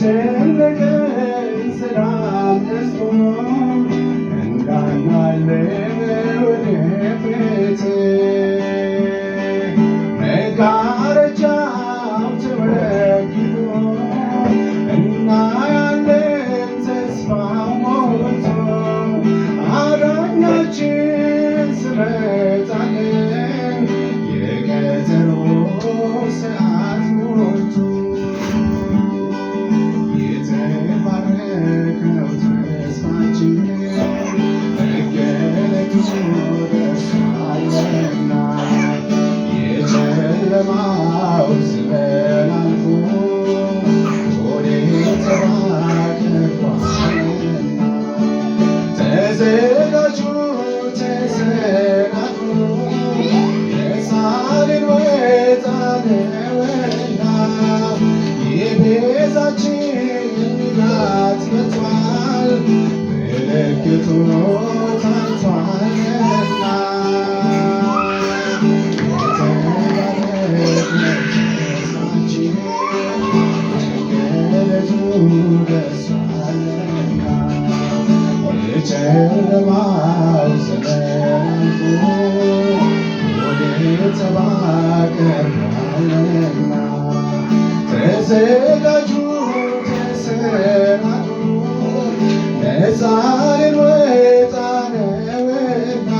ያስጨነቀን ሰላም ነስቶ እንዳናለን ወደፊት መጋረጃው ተወግዶ እናያለን ተስፋ ሞልቶ አዳኛችን ስመጣለን የቀጠሮ ሰዓት ሞልቶ የተባረከው ተስፋችን መገለጡ ደርሷልና የጨለማው ዘመን አልፎ ወዴት ተባረኳልና ተዘጋጁ ተሰናዱ የሳሌን ወጣለውና የቤዛችን ንጋት መጥቷል ምልክቱ ታይቷልና የተባረከችን መገለጡ ደርሷልና የጨለማው ዘመን አልፎ ወዴት ተባረኳልና ተዘጋጁ ተሰናዱ ነፃን ወጣለውና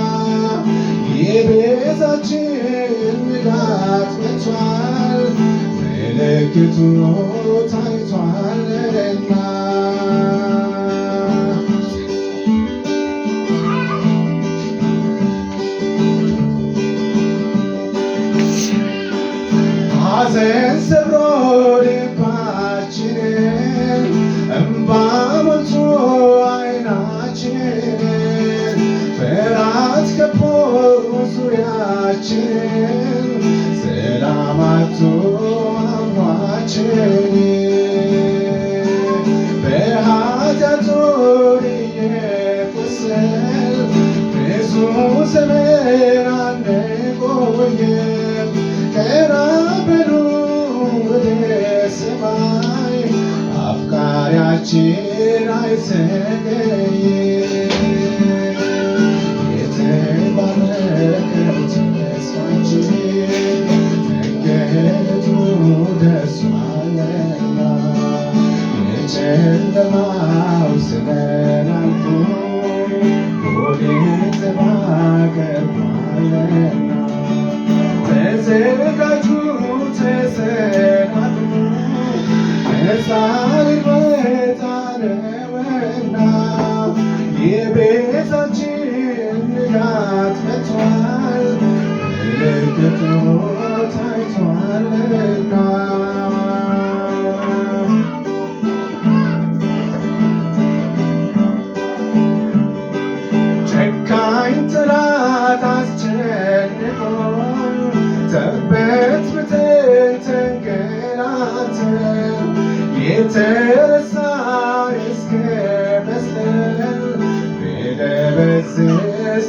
የቤዛችን ንጋት መጥቷል ምልክቱ ታይቷልና ሐዘን ሰብሮ ልባችንን እምባ ሞልቶ ዓይናችንን ፍርሃት ከቦ ዙሪያችንን ሰላም አጥቶ አእምሯችንን በኃጢአት እየቆሰልን ብዙ ዘመን አንቆይም ቀና በሉ ወደ ሰማይ አፍቃሪያችን አይዘገይም የተባረከው ተስፋችን መገለጡ ደርሷልና የጨለማው ዘመን አልፎ ወዴት ተባረኳልና ተዘጋጁ ተሰናዱ ነፃን ወጣለውና የቤዛችን ንጋት መጥቷል ምልክቱ ታይቷልና ጨካኝ ጠላት አስጨንቆን ተበትብተን ተንገላተን የተረሳ እስኪመስለን ቢደበዝዝ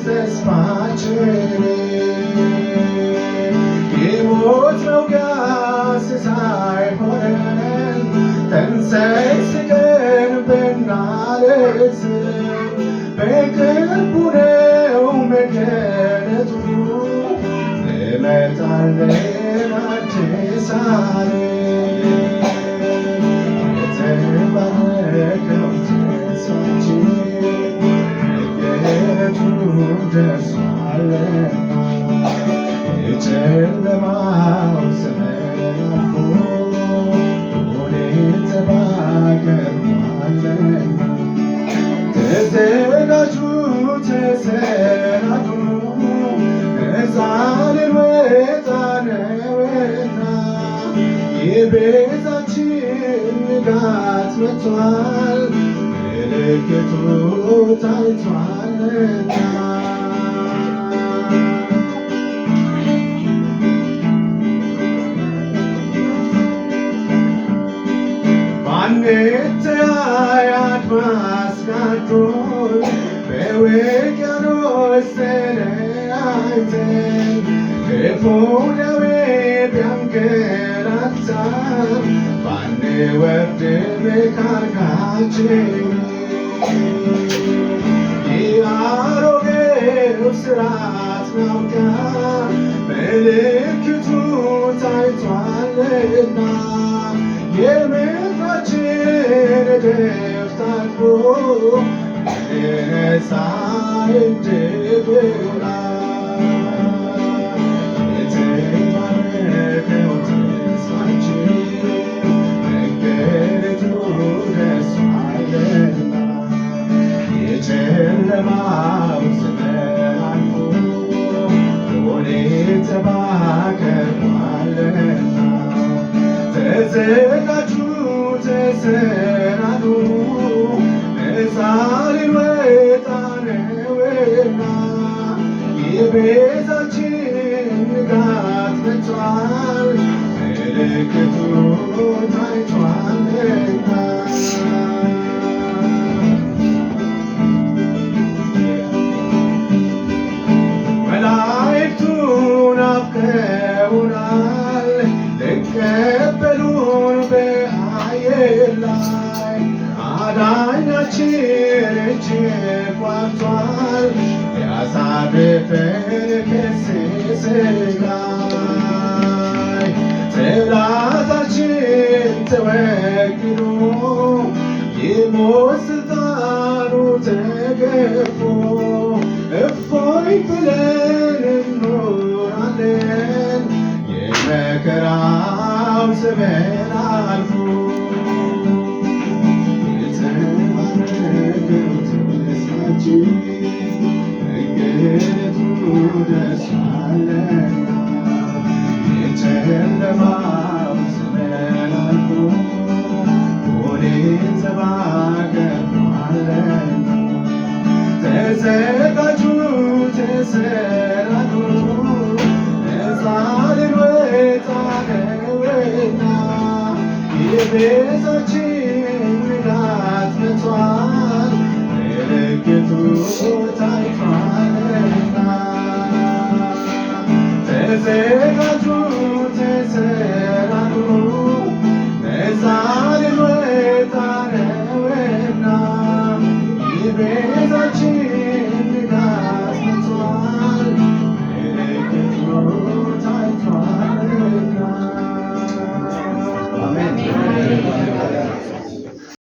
ተስፋችን የሞት መውጊያ ሲሳይ ሆነን ተንሰቅስቀን ብናለቅስ በቅርቡ ነው መገለጡ እንመጣለን አዲስ ዓለም የተባረከው ተስፋችን መገለጡ ደርሷልና የጨለማው ዘመን አልፎ ወዴት ተባረኳልና ተዘጋጁ ተሰናዱ ነፃን ወጣለውና የቤዛችን ንጋት መጥቷል ምልክቱ ታይቷልና ባንተያይ አድማስ ጋርዶን በውቅያኖስ ተለያይተን ክፉ ደዌ ቢያንገላታን ተረጋግተን ባንወርድም ካልጋችን የአሮጌው ሥርዓት ናውቀን ምልክቱ ታይቷልና የምድራችን እድፍ ታጥቦ ነፃ እንድንሆን የተባረከው ተስፋችን መገለጡ ደርሷልና የጨለማው ዘመን አልፎ ወዴት ተባከኗልና ተዘጋጁ ተሰናዱ ነፃ ሊወጣ ነውና የቤዛችን ንጋት መጥቷል ምልክቱ ታይቷልና መላእክቱ ናፍቀውናል ሊቀበሉን በአየር ላይ አዳኛችን እጅግ ጓጉቷል ሊያሳርፈን ከዚህ ስቃይ ጠላታችን ተወግዶ የሞት ስልጣኑ ተገፎ እፎይ ብለን እንኖራለን የመከራው ዘመን አልፎ የተባረከው ተስፋችን መገለጡ ደርሷልና የጨለማው ዘመን አልፎ ወዴት ተባከኗልና ተዘጋጁ ተሰናዱ ነፃ ልንወጣ ነውና የቤዛችን